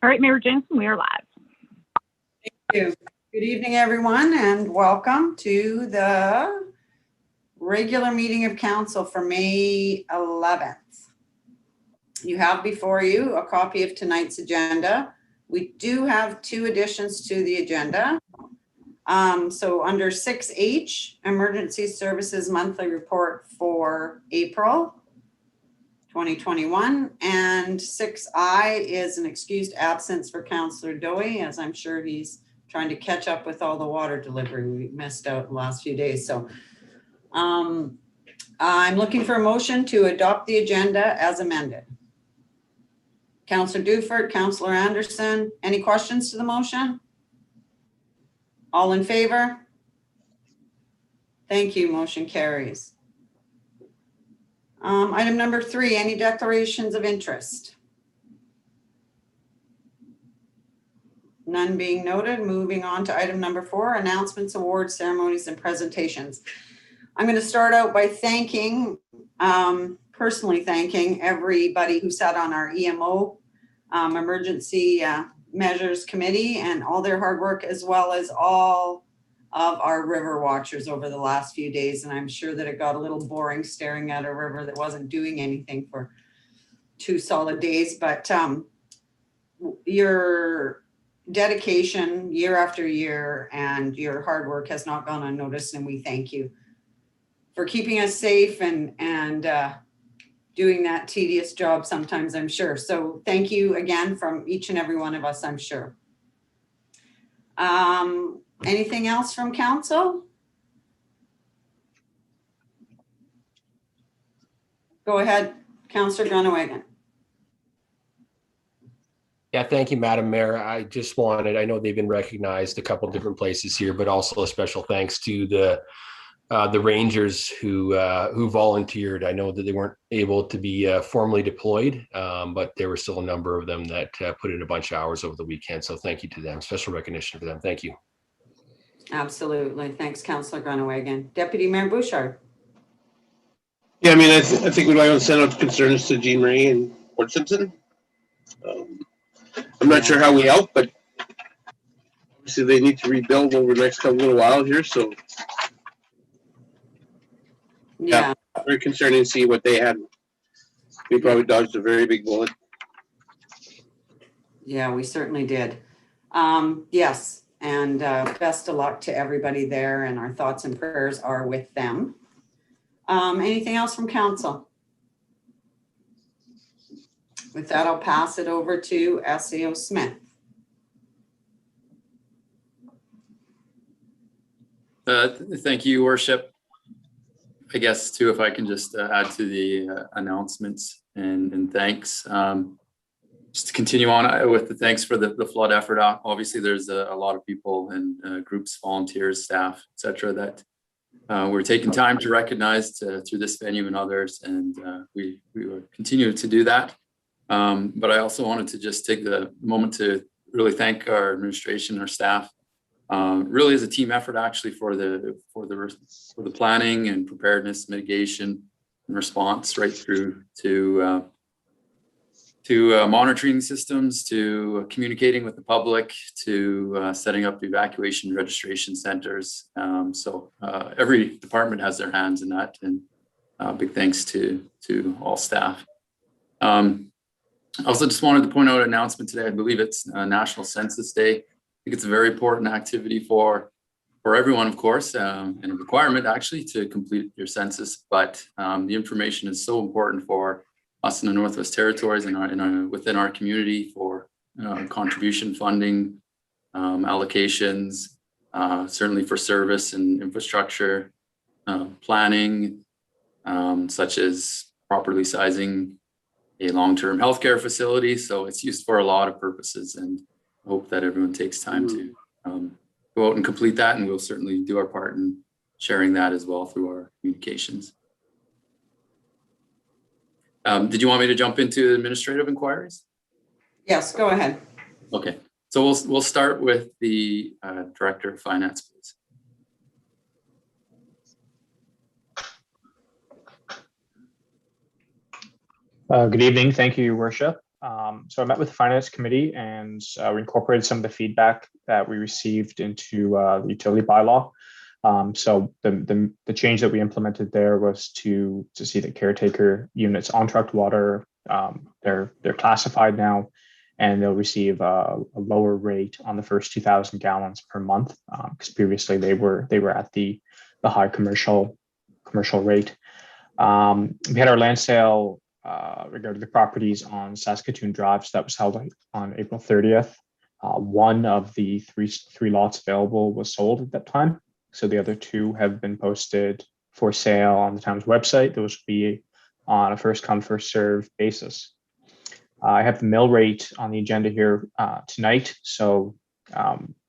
All right, Mayor Jensen, we are live. Thank you. Good evening, everyone, and welcome to the regular meeting of council for May 11th. You have before you a copy of tonight's agenda. We do have two additions to the agenda. So under 6H, Emergency Services Monthly Report for April 2021, and 6I is an excused absence for Councillor Dowie, as I'm sure he's trying to catch up with all the water delivery we missed out the last few days. So I'm looking for a motion to adopt the agenda as amended. Councillor Dufert, Councillor Anderson, any questions to the motion? All in favor? Thank you, motion carries. Item number 3, any declarations of interest? None being noted. Moving on to item number 4, announcements, awards, ceremonies, and presentations. I'm going to start out by thanking, personally thanking everybody who sat on our EMO, Emergency Measures Committee, and all their hard work, as well as all of our river watchers over the last few days. And I'm sure that it got a little boring staring at a river that wasn't doing anything for 2 solid days, but your dedication year after year and your hard work has not gone unnoticed, and we thank you for keeping us safe and doing that tedious job sometimes, I'm sure. So thank you again from each and every one of us, I'm sure. Anything else from council? Go ahead, Councillor Groenewegen. Yeah, thank you, Madam Mayor. I just wanted, I know they've been recognized a couple different places here, but also a special thanks to the Rangers who volunteered. I know that they weren't able to be formally deployed, but there were still a number of them that put in a bunch of hours over the weekend. So thank you to them. Special recognition for them. Thank you. Absolutely. Thanks, Councillor Groenewegen. Deputy Mayor Bouchard. Yeah, I mean, I think we might want to send out concerns to Jean Marie and Port Simpson. I'm not sure how we help, but obviously they need to rebuild over the next little while here. So Yeah. Very concerning to see what they had. We probably dodged a very big bullet. Yeah, we certainly did. Yes, and best of luck to everybody there, and our thoughts and prayers are with them. Anything else from council? With that, I'll pass it over to SAO Smith. Thank you, Worship. I guess too, if I can just add to the announcements and thanks. Just to continue on with the thanks for the flood effort. Obviously, there's a lot of people and groups, volunteers, staff, etc., that we're taking time to recognize through this venue and others, and we will continue to do that. But I also wanted to just take the moment to really thank our administration, our staff. Really is a team effort actually for the planning and preparedness, mitigation, and response, right through to monitoring systems, to communicating with the public, to setting up evacuation registration centers. So every department has their hands in that, and big thanks to all staff. I also just wanted to point out an announcement today. I believe it's National Census Day. I think it's a very important activity for everyone, of course, and a requirement actually to complete your census. But the information is so important for us in the Northwest Territories and within our community for contribution funding, allocations, certainly for service and infrastructure planning, such as properly sizing a long-term healthcare facility. So it's used for a lot of purposes, and I hope that everyone takes time to go out and complete that, and we'll certainly do our part in sharing that as well through our communications. Did you want me to jump into administrative inquiries? Yes, go ahead. Okay, so we'll start with the Director of Finance, please. Good evening. Thank you, Your Worship. So I met with the finance committee and we incorporated some of the feedback that we received into the utility bylaw. So the change that we implemented there was to see that caretaker units on trucked water, they're classified now, and they'll receive a lower rate on the first 2,000 gallons per month, because previously they were at the high commercial rate. We had our land sale regarding the properties on Saskatoon Drive, so that was held on April 30th. One of the three lots available was sold at that time. So the other two have been posted for sale on the town's website. Those will be on a first come, first served basis. I have the mill rate on the agenda here tonight. So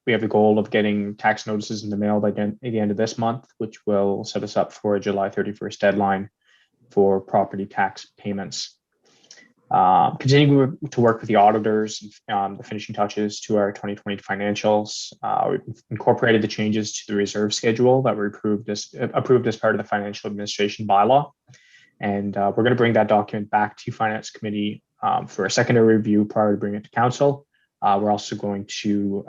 we have the goal of getting tax notices in the mail by the end of this month, which will set us up for a July 31st deadline for property tax payments. Continuing to work with the auditors on the finishing touches to our 2020 financials. We've incorporated the changes to the reserve schedule that were approved as part of the financial administration bylaw. And we're going to bring that document back to finance committee for a secondary review prior to bringing it to council. We're also going to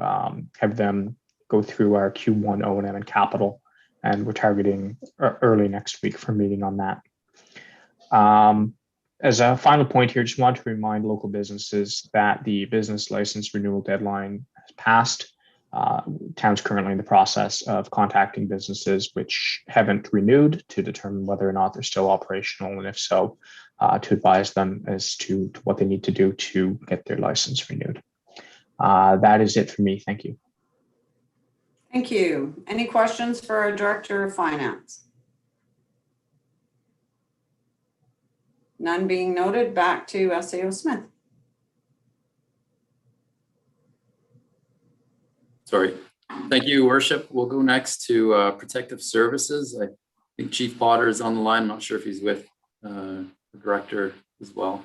have them go through our Q1 O&M and capital, and we're targeting early next week for a meeting on that. As a final point here, just want to remind local businesses that the business license renewal deadline has passed. Town's currently in the process of contacting businesses which haven't renewed to determine whether or not they're still operational, and if so, to advise them as to what they need to do to get their license renewed. That is it for me. Thank you. Thank you. Any questions for our Director of Finance? None being noted, back to SAO Smith. Sorry. Thank you, Worship. We'll go next to Protective Services. I think Chief Potter is on the line. I'm not sure if he's with the Director as well.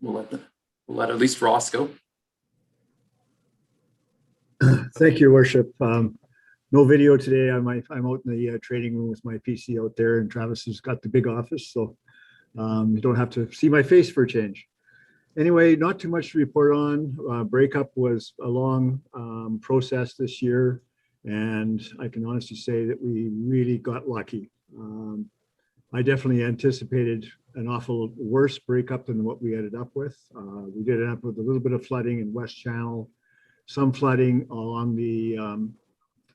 We'll let at least Ross go. Thank you, Worship. No video today. I'm out in the training room with my PC out there, and Travis has got the big office, so you don't have to see my face for a change. Anyway, not too much to report on. Breakup was a long process this year, and I can honestly say that we really got lucky. I definitely anticipated an awful worse breakup than what we ended up with. We did end up with a little bit of flooding in West Channel, some flooding along the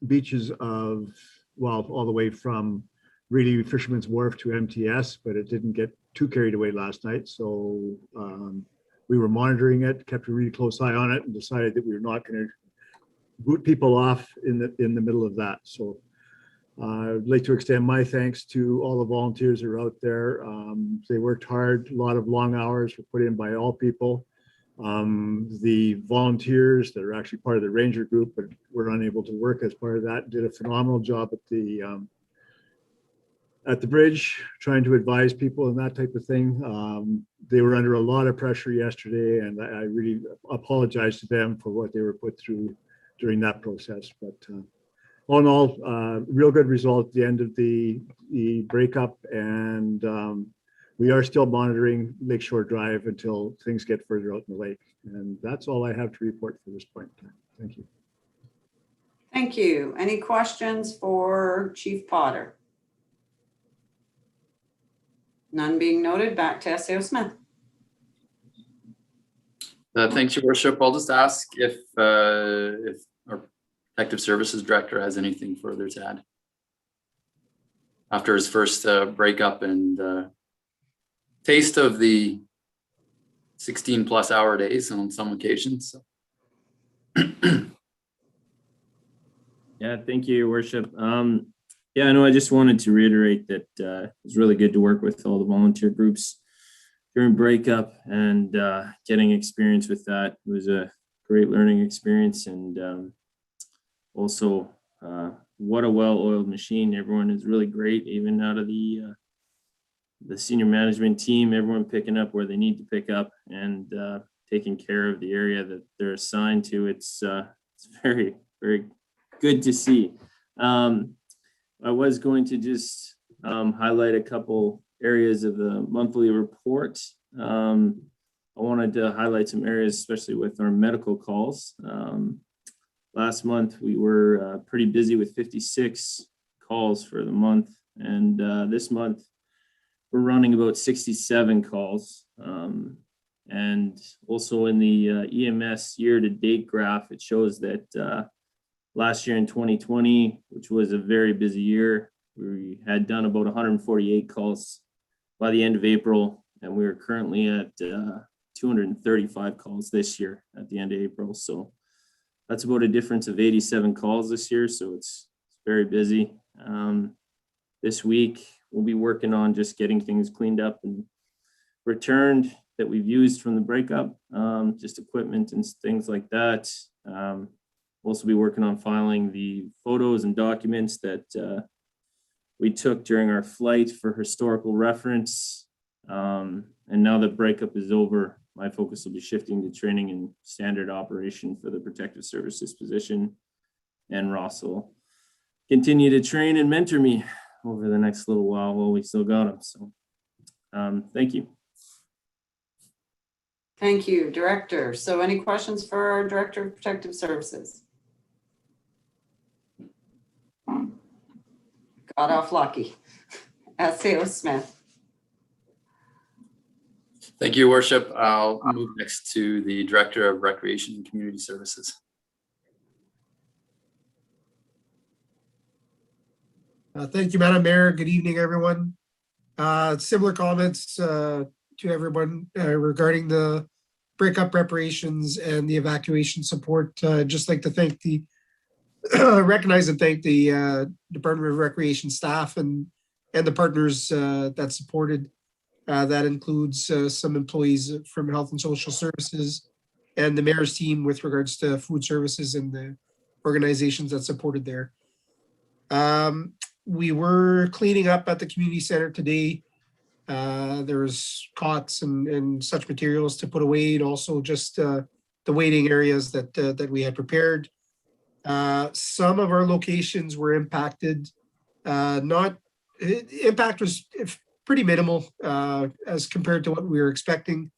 beaches of, well, all the way from really Fisherman's Wharf to MTS, but it didn't get too carried away last night. So we were monitoring it, kept a really close eye on it, and decided that we were not going to boot people off in the middle of that. So I'd like to extend my thanks to all the volunteers that are out there. They worked hard. A lot of long hours were put in by all people. The volunteers that are actually part of the ranger group but were unable to work as part of that did a phenomenal job at the bridge, trying to advise people and that type of thing. They were under a lot of pressure yesterday, and I really apologize to them for what they were put through during that process. But all in all, real good result at the end of the breakup, and we are still monitoring Lakeshore Drive until things get further out in the lake. And that's all I have to report for this point in time. Thank you. Thank you. Any questions for Chief Potter? None being noted, back to SAO Smith. Thanks, Your Worship. I'll just ask if our Protective Services Director has anything further to add after his first breakup and taste of the 16+ hour days on some occasions. Yeah, thank you, Your Worship. Yeah, no, I just wanted to reiterate that it was really good to work with all the volunteer groups during breakup and getting experience with that. It was a great learning experience, and also what a well-oiled machine. Everyone is really great, even out of the senior management team, everyone picking up where they need to pick up and taking care of the area that they're assigned to. It's very, very good to see. I was going to just highlight a couple areas of the monthly report. I want wanted to highlight some areas, especially with our medical calls. Last month, we were pretty busy with 56 calls for the month. And this month, we're running about 67 calls. And also in the EMS year-to-date graph, it shows that last year in 2020, which was a very busy year, we had done about 148 calls by the end of April, and we are currently at 235 calls this year at the end of April. So that's about a difference of 87 calls this year. So it's very busy. This week, we'll be working on just getting things cleaned up and returned that we've used from the breakup, just equipment and things like that. We'll also be working on filing the photos and documents that we took during our flight for historical reference. And now that breakup is over, my focus will be shifting to training and standard operation for the protective services position. And Ross will continue to train and mentor me over the next little while we still got him. So thank you. Thank you, Director. So any questions for our Director of Protective Services? Got off lucky. SAO Smith. Thank you, Worship. I'll move next to the Director of Recreation and Community Services. Thank you, Madam Mayor. Good evening, everyone. Similar comments to everyone regarding the breakup preparations and the evacuation support. Just like to thank the recognize and thank the Department of Recreation staff and the partners that supported. That includes some employees from Health and Social Services and the mayor's team with regards to food services and the organizations that supported there. We were cleaning up at the community center today. There was cots and such materials to put away, and also just the waiting areas that we had prepared. Some of our locations were impacted. Impact was pretty minimal as compared to what we were expecting,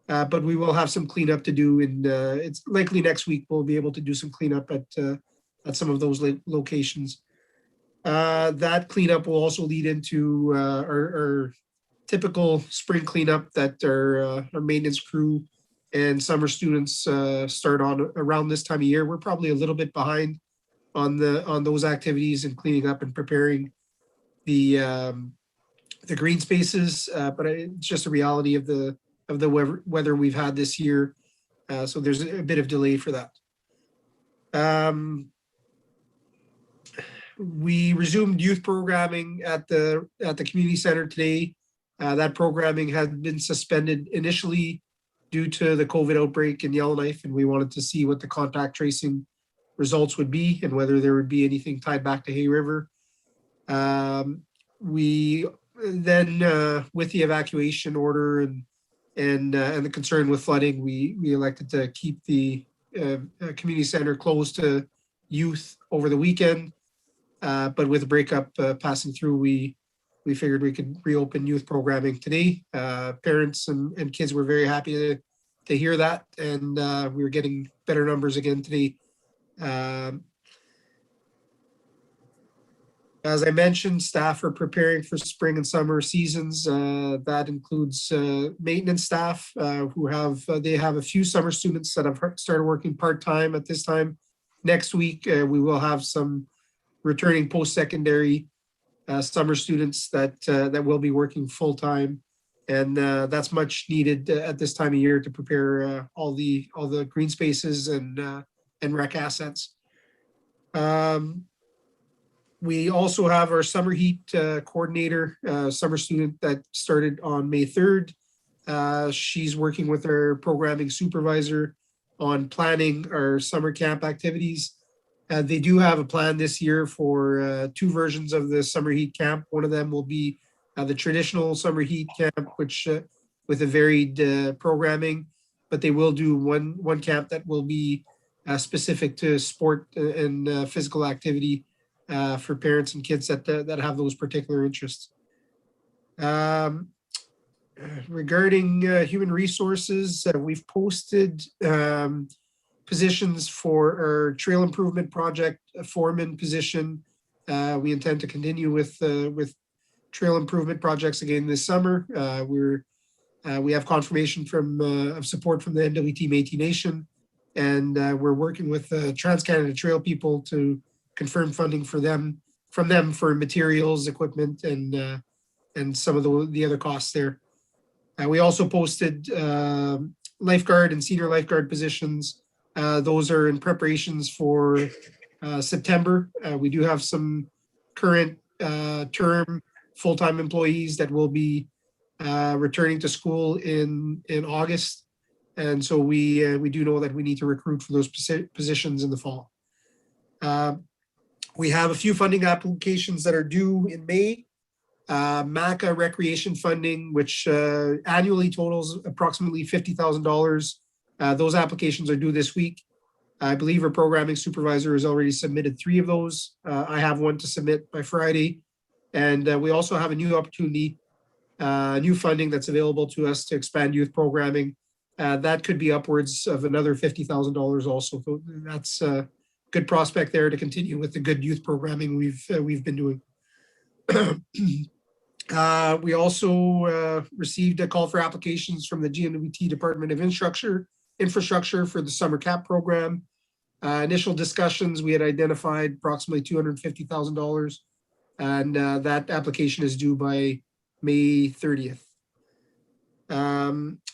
but we will have some cleanup to do, and it's likely next week we'll be able to do some cleanup at some of those locations. That cleanup will also lead into our typical spring cleanup that our maintenance crew and summer students start on around this time of year. We're probably a little bit behind on those activities and cleaning up and preparing the green spaces, but it's just a reality of the weather we've had this year. So there's a bit of delay for that. We resumed youth programming at the community center today. That programming had been suspended initially due to the COVID outbreak in Yellowknife, and we wanted to see what the contact tracing results would be and whether there would be anything tied back to Hay River. We then, with the evacuation order and the concern with flooding, we elected to keep the community center closed to youth over the weekend. But with the breakup passing through, we figured we could reopen youth programming today. Parents and kids were very happy to hear that, and we were getting better numbers again today. As I mentioned, staff are preparing for spring and summer seasons. That includes maintenance staff who have a few summer students that have started working part-time at this time. Next week, we will have some returning post-secondary summer students that will be working full-time, and that's much needed at this time of year to prepare all the green spaces and rec assets. We also have our summer heat coordinator, summer student that started on May 3rd. She's working with our programming supervisor on planning our summer camp activities. They do have a plan this year for two versions of the summer heat camp. One of them will be the traditional summer heat camp, which with a varied programming, but they will do one camp that will be specific to sport and physical activity for parents and kids that have those particular interests. Regarding human resources, we've posted positions for our trail improvement project foreman position. We intend to continue with trail improvement projects again this summer. We have confirmation of support from the NWT Métis Nation, and we're working with Trans-Canada Trail people to confirm funding from them for materials, equipment, and some of the other costs there. We also posted lifeguard and senior lifeguard positions. Those are in preparations for September. We do have some current term full-time employees that will be returning to school in August. And so we do know that we need to recruit for those positions in the fall. We have a few funding applications that are due in May. MACA recreation funding, which annually totals approximately $50,000. Those applications are due this week. I believe our programming supervisor has already submitted 3 of those. I have one to submit by Friday. And we also have a new opportunity, new funding that's available to us to expand youth programming. That could be upwards of another $50,000 also. So that's a good prospect there to continue with the good youth programming we've been doing. We also received a call for applications from the GNWT Department of Infrastructure for the summer CAP program. Initial discussions, we had identified approximately $250,000, and that application is due by May 30th.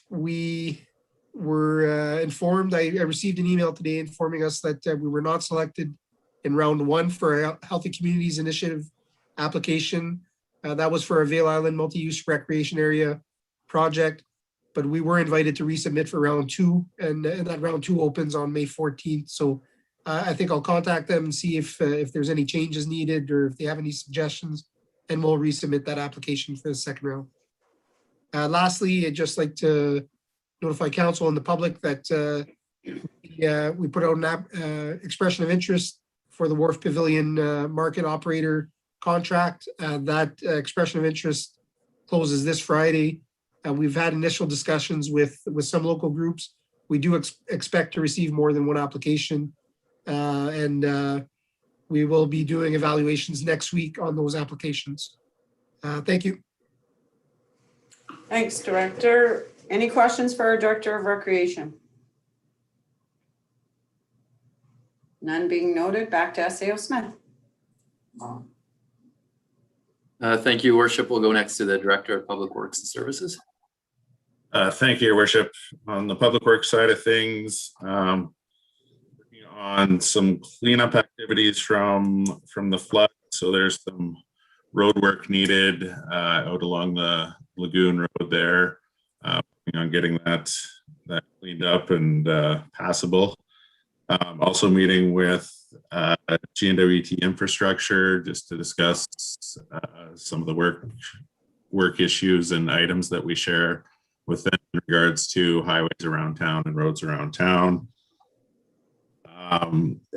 We were informed, I received an email today informing us that we were not selected in round 1 for a Healthy Communities Initiative application. That was for a Vail Island multi-use recreation area project, but we were invited to resubmit for round 2, and that round 2 opens on May 14th. So I think I'll contact them and see if there's any changes needed or if they have any suggestions, and we'll resubmit that application for the second round. Lastly, I'd just like to notify council and the public that we put out an expression of interest for the Wharf Pavilion market operator contract. That expression of interest closes this Friday. We've had initial discussions with some local groups. We do expect to receive more than one application, and we will be doing evaluations next week on those applications. Thank you. Thanks, Director. Any questions for our Director of Recreation? None being noted. Back to SAO Smith. Thank you, Worship. We'll go next to the Director of Public Works and Services. Thank you, Your Worship. On the public works side of things, working on some cleanup activities from the flood. So there's some road work needed out along the Lagoon Road there. Working on getting that cleaned up and passable. Also meeting with GNWT Infrastructure just to discuss some of the work issues and items that we share with them in regards to highways around town and roads around town.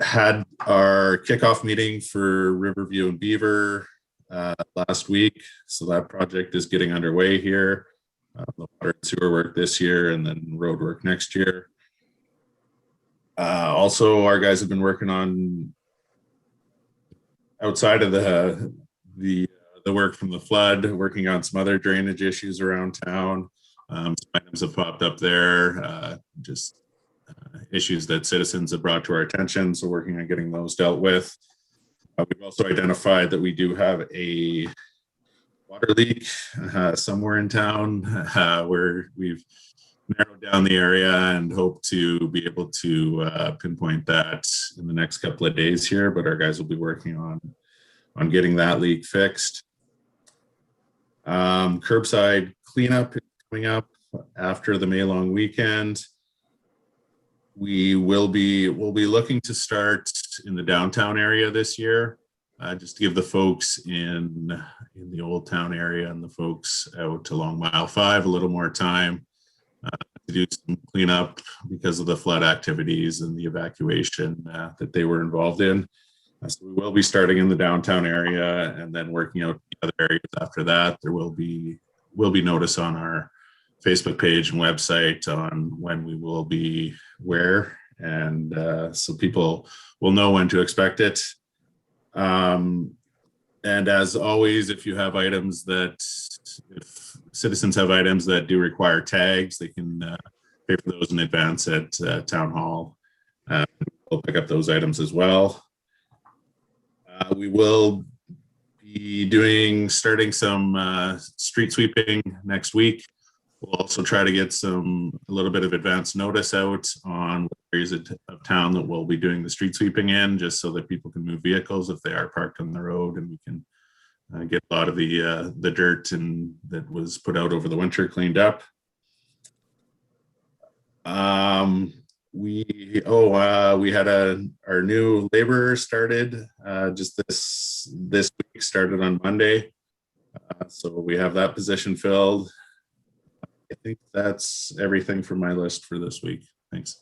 Had our kickoff meeting for Riverview and Beaver last week. So that project is getting underway here. The water and sewer work this year and then road work next year. Also, our guys have been working on outside of the work from the flood, working on some other drainage issues around town. Some items have popped up there, just issues that citizens have brought to our attention. So working on getting those dealt with. We've also identified that we do have a water leak somewhere in town where we've narrowed down the area and hope to be able to pinpoint that in the next couple of days here, but our guys will be working on getting that leak fixed. Curbside cleanup is coming up after the May long weekend. We'll be looking to start in the downtown area this year, just to give the folks in the Old Town area and the folks out along Mile 5 a little more time to do some cleanup because of the flood activities and the evacuation that they were involved in. So we will be starting in the downtown area and then working out the other areas after that. There will be notice on our Facebook page and website on when we will be where, and so people will know when to expect it. And as always, if you have items that, if citizens have items that do require tags, they can pay for those in advance at Town Hall. We'll pick up those items as well. We will be starting some street sweeping next week. We'll also try to get a little bit of advance notice out on areas of town that we'll be doing the street sweeping in, just so that people can move vehicles if they are parked on the road, and we can get a lot of the dirt that was put out over the winter cleaned up. We had our new laborer started just this week, started on Monday. So we have that position filled. I think that's everything from my list for this week. Thanks.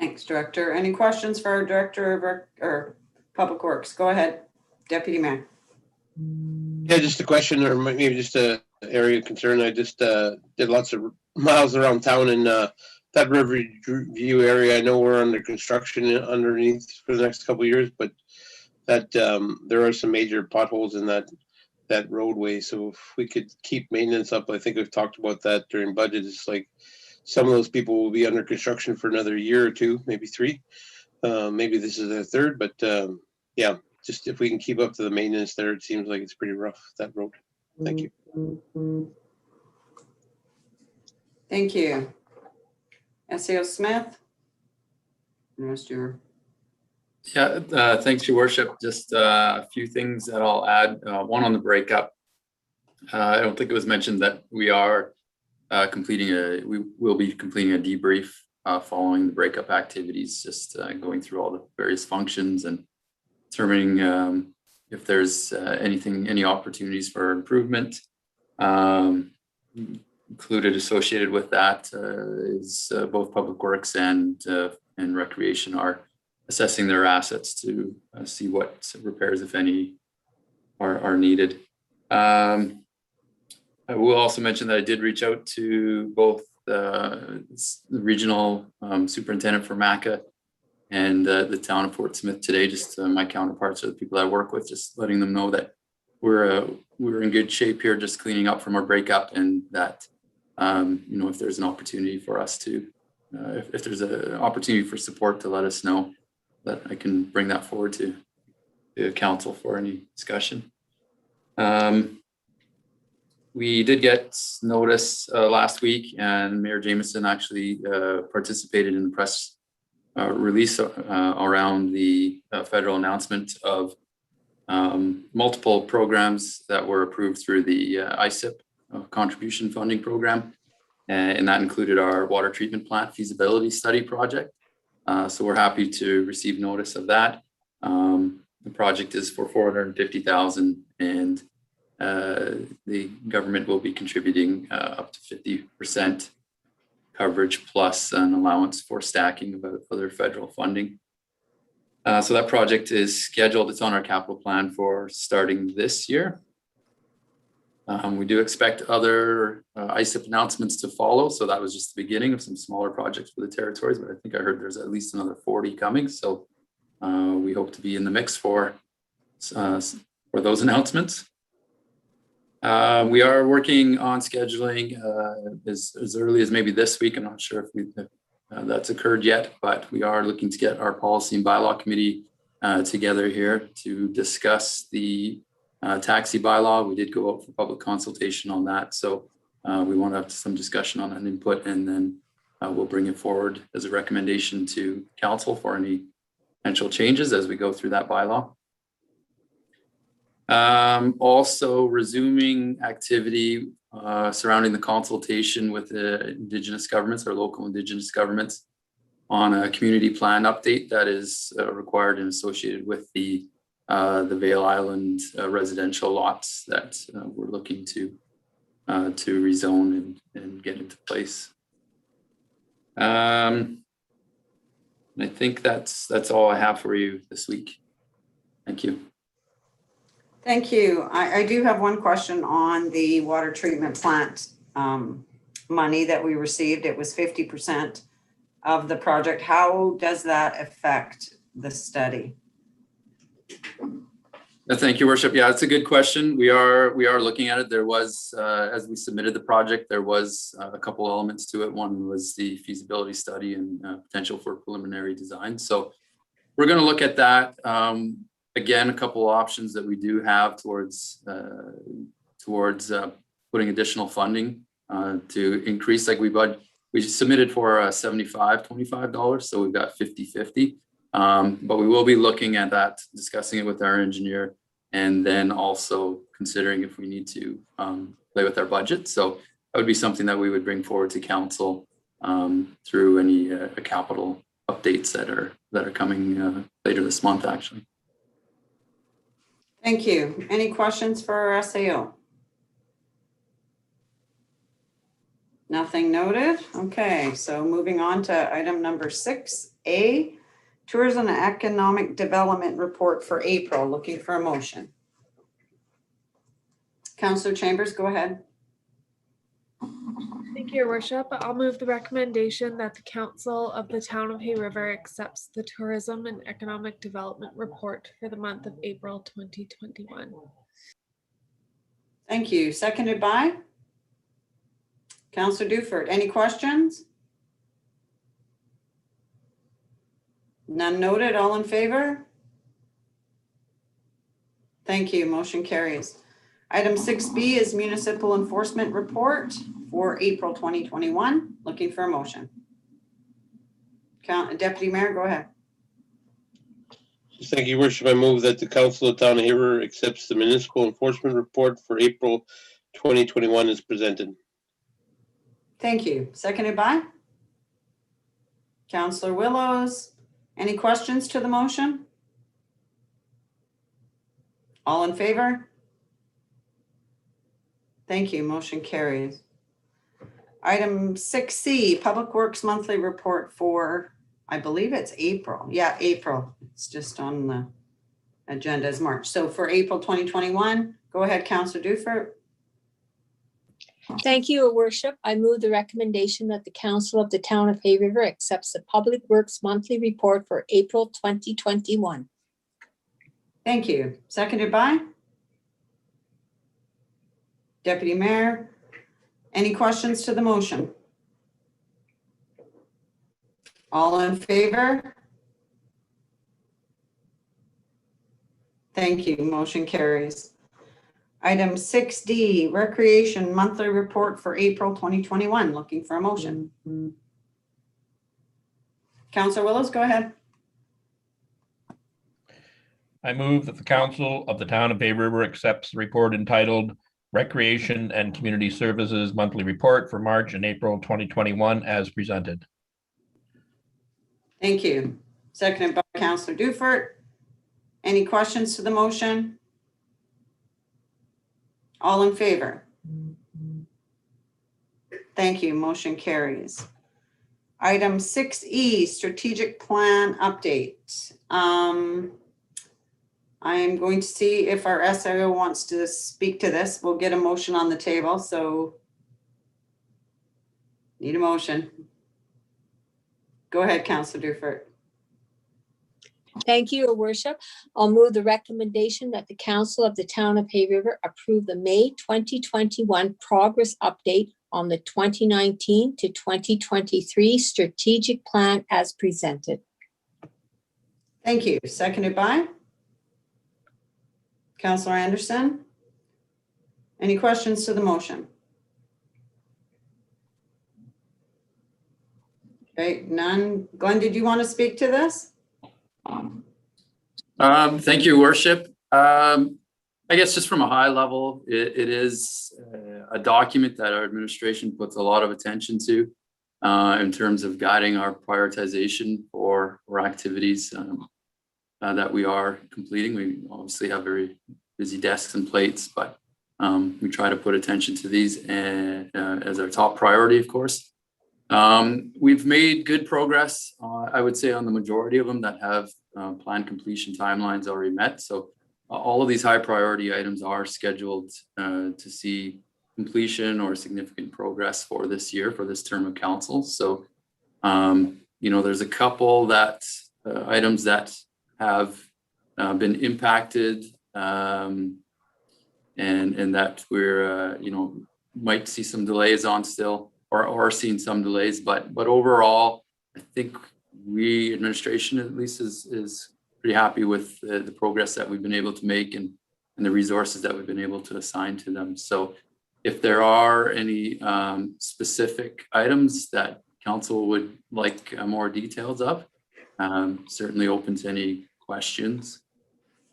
Thanks, Director. Any questions for our Director or Public Works? Go ahead, Deputy Mayor. Yeah, just a question, or maybe just a area of concern. I just did lots of miles around town in that Riverview area. I know we're under construction underneath for the next couple of years, but that there are some major potholes in that roadway. So if we could keep maintenance up, I think we've talked about that during budget. It's like some of those people will be under construction for another year or two, maybe 3. Maybe this is their 3rd, but yeah, just if we can keep up to the maintenance there, it seems like it's pretty rough, that road. Thank you. Thank you. SAO Smith. Yeah, thanks, Your Worship. Just a few things that I'll add. One on the breakup. I don't think it was mentioned that we are we will be completing a debrief following the breakup activities, just going through all the various functions and determining if there's any opportunities for improvement. Included associated with that is both Public Works and Recreation are assessing their assets to see what repairs, if any, are needed. I will also mention that I did reach out to both the regional superintendent for MACA and the town of Fort Smith today, just my counterparts or the people I work with, just letting them know that we're in good shape here, just cleaning up from our breakup, and that if there's an opportunity for us to, if there's an opportunity for support, to let us know, that I can bring that forward to the council for any discussion. We did get notice last week, and Mayor Jamieson actually participated in the press release around the federal announcement of multiple programs that were approved through the ISIP contribution funding program. And that included our water treatment plant feasibility study project. So we're happy to receive notice of that. The project is for $450,000, and the government will be contributing up to 50% coverage plus an allowance for stacking of other federal funding. So that project is scheduled. It's on our capital plan for starting this year. We do expect other ISIP announcements to follow. So that was just the beginning of some smaller projects for the territories, but I think I heard there's at least another 40 coming. So we hope to be in the mix for those announcements. We are working on scheduling as early as maybe this week. I'm not sure if that's occurred yet, but we are looking to get our policy and bylaw committee together here to discuss the taxi bylaw. We did go out for public consultation on that. So we want to have some discussion on that input, and then we'll bring it forward as a recommendation to council for any potential changes as we go through that bylaw. Also resuming activity surrounding the consultation with the Indigenous governments or local Indigenous governments on a community plan update that is required and associated with the Vail Island residential lots that we're looking to rezone and get into place. And I think that's all I have for you this week. Thank you. Thank you. I do have one question on the water treatment plant money that we received. It was 50% of the project. How does that affect the study? Thank you, Worship. Yeah, it's a good question. We are looking at it. There was, as we submitted the project, there was a couple elements to it. One was the feasibility study and potential for preliminary design. So we're going to look at that. Again, a couple of options that we do have towards putting additional funding to increase, like we submitted for $75-25, so we've got 50-50. But we will be looking at that, discussing it with our engineer, and then also considering if we need to play with our budget. So that would be something that we would bring forward to council through any capital updates that are coming later this month, actually. Thank you. Any questions for our SAO? Nothing noted. Okay, so moving on to item number 6A, Tourism and Economic Development Report for April. Looking for a motion. Councillor Chambers, go ahead. Thank you, Your Worship. I'll move the recommendation that the Council of the Town of Hay River accepts the Tourism and Economic Development Report for the month of April 2021. Thank you. Seconded by Councillor Dufert. Any questions? None noted. All in favor? Thank you. Motion carries. Item 6B is Municipal Enforcement Report for April 2021. Looking for a motion. Deputy Mayor, go ahead. Thank you, Worship. I move that the Council of Town of Hay River accepts the Municipal Enforcement Report for April 2021 as presented. Thank you. Seconded by Councillor Willows. Any questions to the motion? All in favor? Thank you. Motion carries. Item 6C, Public Works Monthly Report for, I believe it's April. Yeah, April. It's just on the agenda as March. So for April 2021, go ahead, Councillor Dufert. Thank you, Your Worship. I move the recommendation that the Council of the Town of Hay River accepts the Public Works Monthly Report for April 2021. Thank you. Seconded by Deputy Mayor. Any questions to the motion? All in favor? Thank you. Motion carries. Item 6D, Recreation Monthly Report for April 2021. Looking for a motion. Councillor Willows, go ahead. I move that the Council of the Town of Hay River accepts the report entitled Recreation and Community Services Monthly Report for March and April 2021 as presented. Thank you. Seconded by Councillor Dufert. Any questions to the motion? All in favor? Thank you. Motion carries. Item 6E, Strategic Plan Update. I am going to see if our SIO wants to speak to this. We'll get a motion on the table. So need a motion. Go ahead, Councillor Dufert. Thank you, Your Worship. I'll move the recommendation that the Council of the Town of Hay River approve the May 2021 progress update on the 2019 to 2023 strategic plan as presented. Thank you. Seconded by Councillor Anderson. Any questions to the motion? Okay, none. Glenn, did you want to speak to this? Thank you, Worship. I guess just from a high level, it is a document that our administration puts a lot of attention to in terms of guiding our prioritization for activities that we are completing. We obviously have very busy desks and plates, but we try to put attention to these as our top priority, of course. We've made good progress, I would say, on the majority of them that have planned completion timelines already met. So all of these high priority items are scheduled to see completion or significant progress for this year, for this term of council. So, there's a couple that items that have been impacted and that we're, might see some delays on still or seeing some delays, but overall, I think we administration at least is pretty happy with the progress that we've been able to make and the resources that we've been able to assign to them. So if there are any specific items that council would like more details of, certainly open to any questions.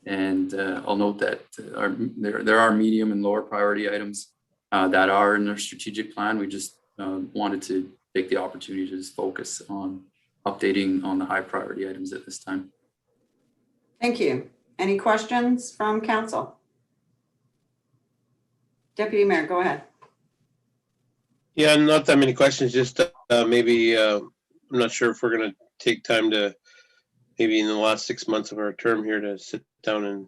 And I'll note that there are medium and lower priority items that are in their strategic plan. We just wanted to take the opportunity to just focus on updating on the high priority items at this time. Thank you. Any questions from council? Deputy Mayor, go ahead. Yeah, not that many questions, just maybe, I'm not sure if we're going to take time to, maybe in the last 6 months of our term here, to sit down and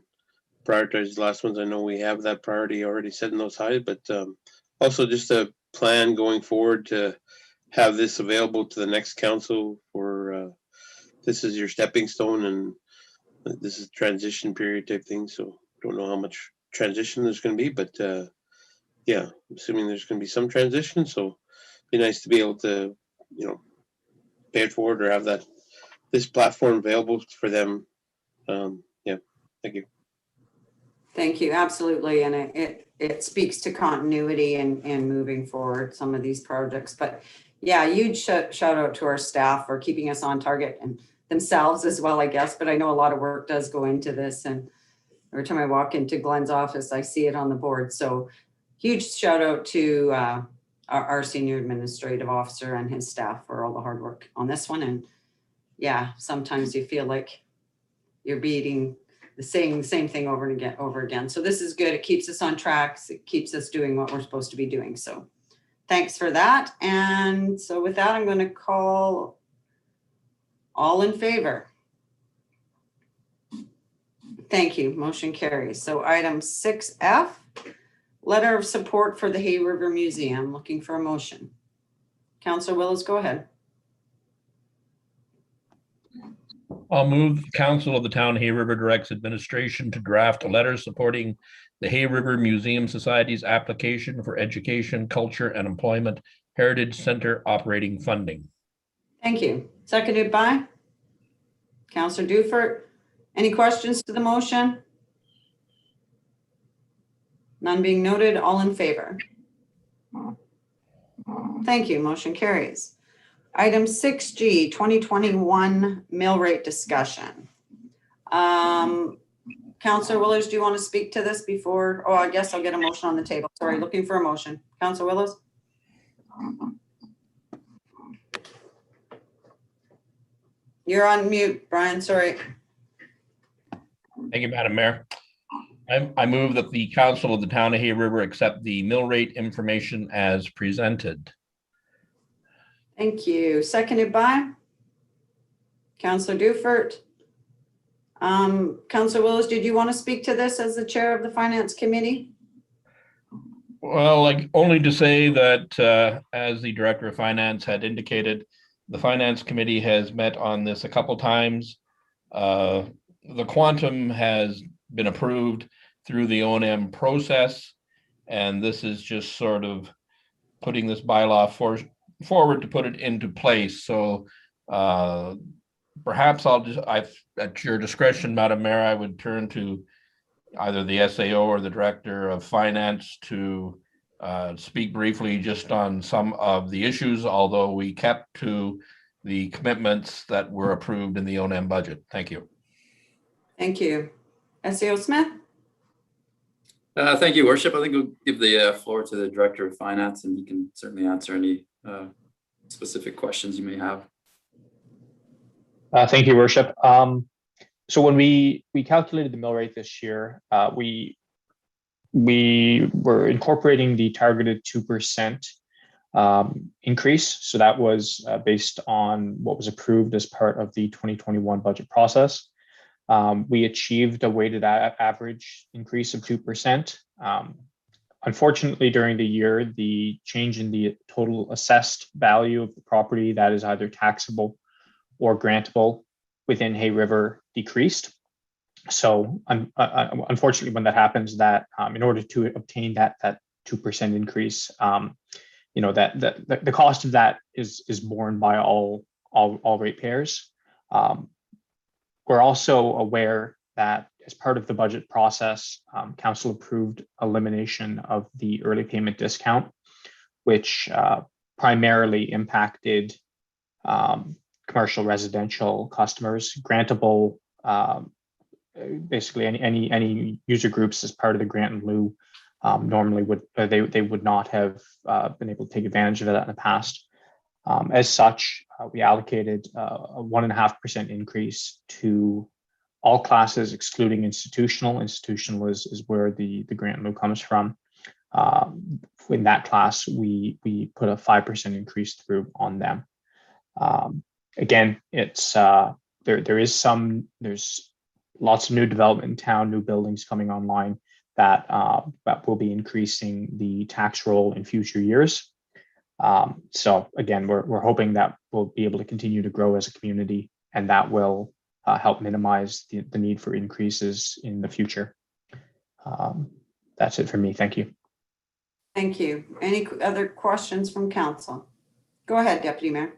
prioritize the last ones. I know we have that priority already set in those highs, but also just a plan going forward to have this available to the next council for, this is your stepping stone and this is transition period type thing. So don't know how much transition there's going to be, but yeah, I'm assuming there's going to be some transition. So it'd be nice to be able to, pay it forward or have this platform available for them. Yeah, thank you. Thank you. Absolutely. And it speaks to continuity and moving forward some of these projects. But yeah, huge shout out to our staff for keeping us on target and themselves as well, I guess. But I know a lot of work does go into this. And every time I walk into Glenn's office, I see it on the board. So huge shout out to our senior administrative officer and his staff for all the hard work on this one. And yeah, sometimes you feel like you're beating the same thing over again. So this is good. It keeps us on track. It keeps us doing what we're supposed to be doing. So thanks for that. And so with that, I'm going to call all in favor. Thank you. Motion carries. So item 6F, letter of support for the Hay River Museum. Looking for a motion. Councillor Willis, go ahead. I'll move the Council of the Town of Hay River directs administration to draft a letter supporting the Hay River Museum Society's application for education, culture, and employment Heritage Center operating funding. Thank you. Seconded by Councillor Dufert. Any questions to the motion? None being noted. All in favor? Thank you. Motion carries. Item 6G, 2021 mill rate discussion. Councillor Willis, do you want to speak to this before? Oh, I guess I'll get a motion on the table. Sorry, looking for a motion. Councillor Willis? You're on mute, Brian. Sorry. Thank you, Madam Mayor. I move that the Council of the Town of Hay River accept the mill rate information as presented. Thank you. Seconded by Councillor Dufert. Councillor Willis, did you want to speak to this as the chair of the Finance Committee? Well, like only to say that as the Director of Finance had indicated, the Finance Committee has met on this a couple times. The quantum has been approved through the O&M process, and this is just sort of putting this bylaw forward to put it into place. So perhaps at your discretion, Madam Mayor, I would turn to either the SAO or the Director of Finance to speak briefly just on some of the issues, although we kept to the commitments that were approved in the O&M budget. Thank you. Thank you. SAO Smith? Thank you, Worship. I think we'll give the floor to the Director of Finance, and he can certainly answer any specific questions you may have. Thank you, Worship. So when we calculated the mill rate this year, we were incorporating the targeted 2% increase. So that was based on what was approved as part of the 2021 budget process. We achieved a weighted average increase of 2%. Unfortunately, during the year, the change in the total assessed value of the property that is either taxable or grantable within Hay River decreased. So unfortunately, when that happens, that in order to obtain that 2% increase, that the cost of that is borne by all ratepayers. We're also aware that as part of the budget process, council approved elimination of the early payment discount, which primarily impacted commercial residential customers. Grantable, basically any user groups as part of the grant in lieu normally they would not have been able to take advantage of that in the past. As such, we allocated a 1.5% increase to all classes excluding institutional. Institutional is where the grant in lieu comes from. In that class, we put a 5% increase through on them. Again, it's there's lots of new development in town, new buildings coming online that will be increasing the tax roll in future years. So again, we're hoping that we'll be able to continue to grow as a community, and that will help minimize the need for increases in the future. That's it for me. Thank you. Thank you. Any other questions from council? Go ahead, Deputy Mayor.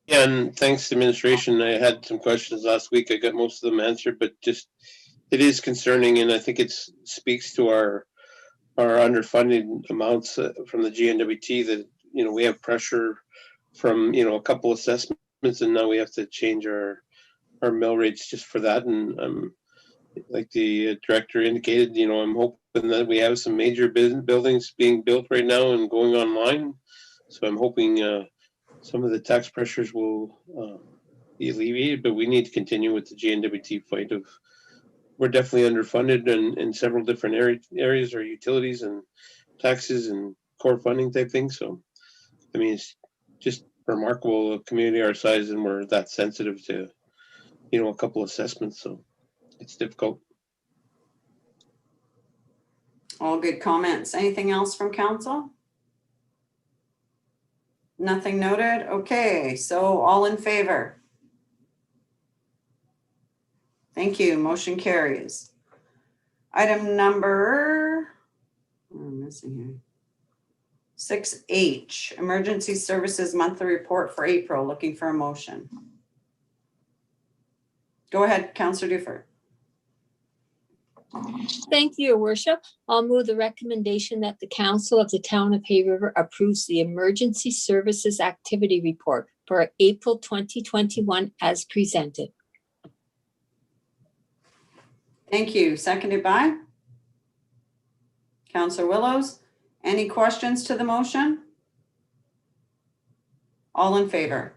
Yeah, and thanks to administration. I had some questions last week. I got most of them answered, but just it is concerning, and I think it speaks to our underfunded amounts from the GNWT that we have pressure from a couple assessments, and now we have to change our mill rates just for that. And like the director indicated, I'm hoping that we have some major buildings being built right now and going online. So I'm hoping some of the tax pressures will be alleviated, but we need to continue with the GNWT fight of we're definitely underfunded in several different areas, or utilities and taxes and core funding type things. So, I mean, it's just remarkable, a community our size, and we're that sensitive to, a couple assessments. So it's difficult. All good comments. Anything else from council? Nothing noted. Okay, so all in favor? Thank you. Motion carries. Item number, what am I missing here? 6H, Emergency Services Monthly Report for April. Looking for a motion. Go ahead, Councillor Duffer. Thank you, Your Worship. I'll move the recommendation that the Council of the Town of Hay River approves the Emergency Services Activity Report for April 2021 as presented. Thank you. Seconded by Councillor Willows. Any questions to the motion? All in favor?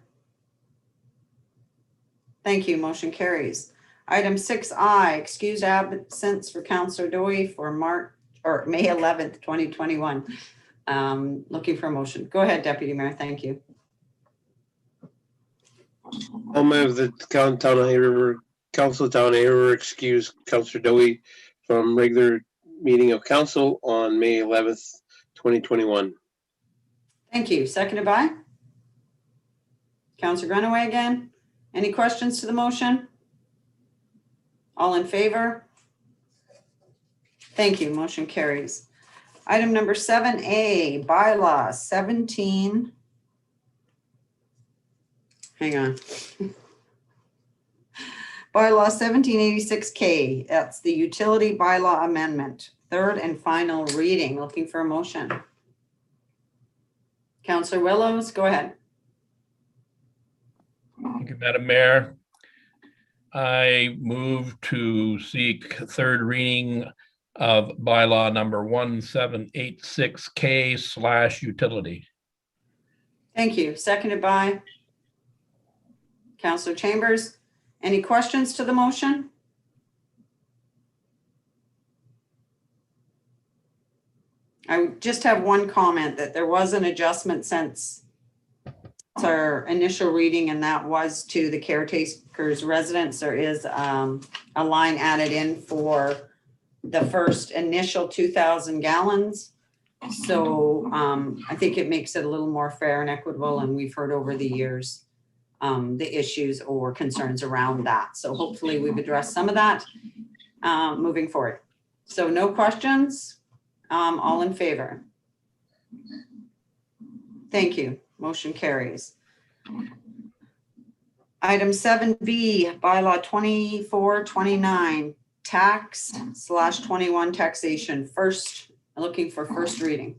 Thank you. Motion carries. Item 6I, excused absence for Councillor Dewey for May 11th, 2021. Looking for a motion. Go ahead, Deputy Mayor. Thank you. I'll move the Council of Town of Hay River excuse Councillor Dewey from regular meeting of council on May 11th, 2021. Thank you. Seconded by Councillor Grunaway again. Any questions to the motion? All in favor? Thank you. Motion carries. Item number 7A, bylaw 17. Hang on. Bylaw 1786K. That's the utility bylaw amendment. Third and final reading. Looking for a motion. Councillor Willows, go ahead. Thank you, Madam Mayor. I move to seek third reading of bylaw number 1786K/utility. Thank you. Seconded by Councillor Chambers. Any questions to the motion? I just have one comment that there was an adjustment since our initial reading, and that was to the caretaker's residence. There is a line added in for the first initial 2,000 gallons. So I think it makes it a little more fair and equitable, and we've heard over the years the issues or concerns around that. So hopefully we've addressed some of that moving forward. So no questions, all in favor? Thank you, motion carries. Item 7B, bylaw 2429, tax/21 taxation. First, looking for first reading.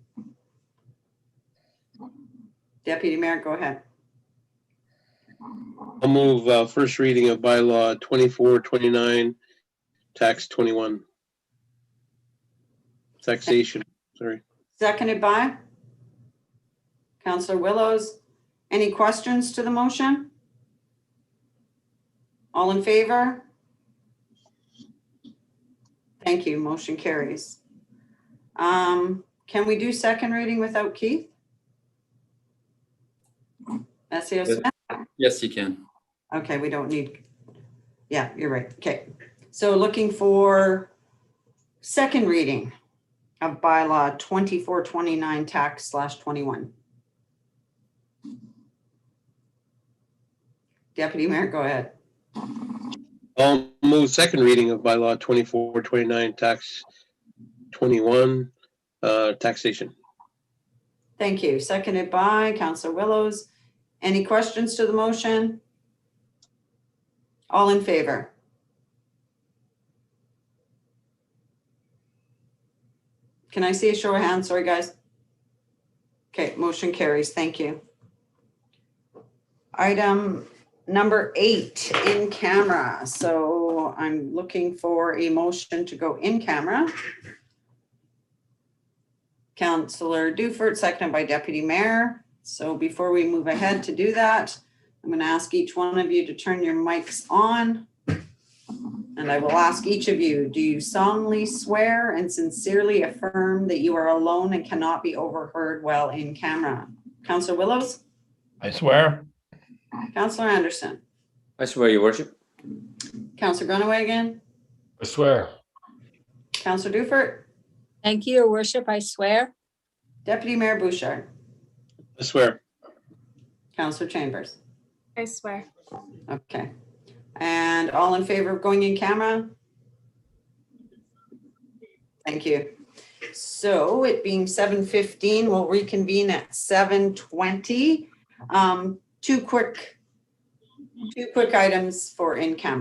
Deputy Mayor, go ahead. I'll move first reading of bylaw 2429, tax 21. Taxation, sorry. Seconded by Councillor Willows. Any questions to the motion? All in favor? Thank you, motion carries. Can we do second reading without Keith? SEO Smith? Yes, you can. Okay, we don't need, yeah, you're right. Okay, so looking for second reading of bylaw 2429 tax/21. Deputy Mayor, go ahead. I'll move second reading of bylaw 2429, tax 21, taxation. Thank you. Seconded by Councillor Willows. Any questions to the motion? All in favor? Can I see a show of hands? Sorry, guys. Okay, motion carries. Thank you. Item number 8, in camera. So I'm looking for a motion to go in camera. Councillor Dufert, seconded by Deputy Mayor. So before we move ahead to do that, I'm going to ask each one of you to turn your mics on. And I will ask each of you, do you solemnly swear and sincerely affirm that you are alone and cannot be overheard while in camera? Councillor Willows? I swear. Councillor Anderson? I swear, Your Worship. Councillor Grunewagen? I swear. Councillor Dufert? Thank you, Your Worship. I swear. Deputy Mayor Bouchard? I swear. Councillor Chambers? I swear. Okay. And all in favor of going in camera? Thank you. So it being 7:15, we'll reconvene at 7:20. Two quick items for in camera.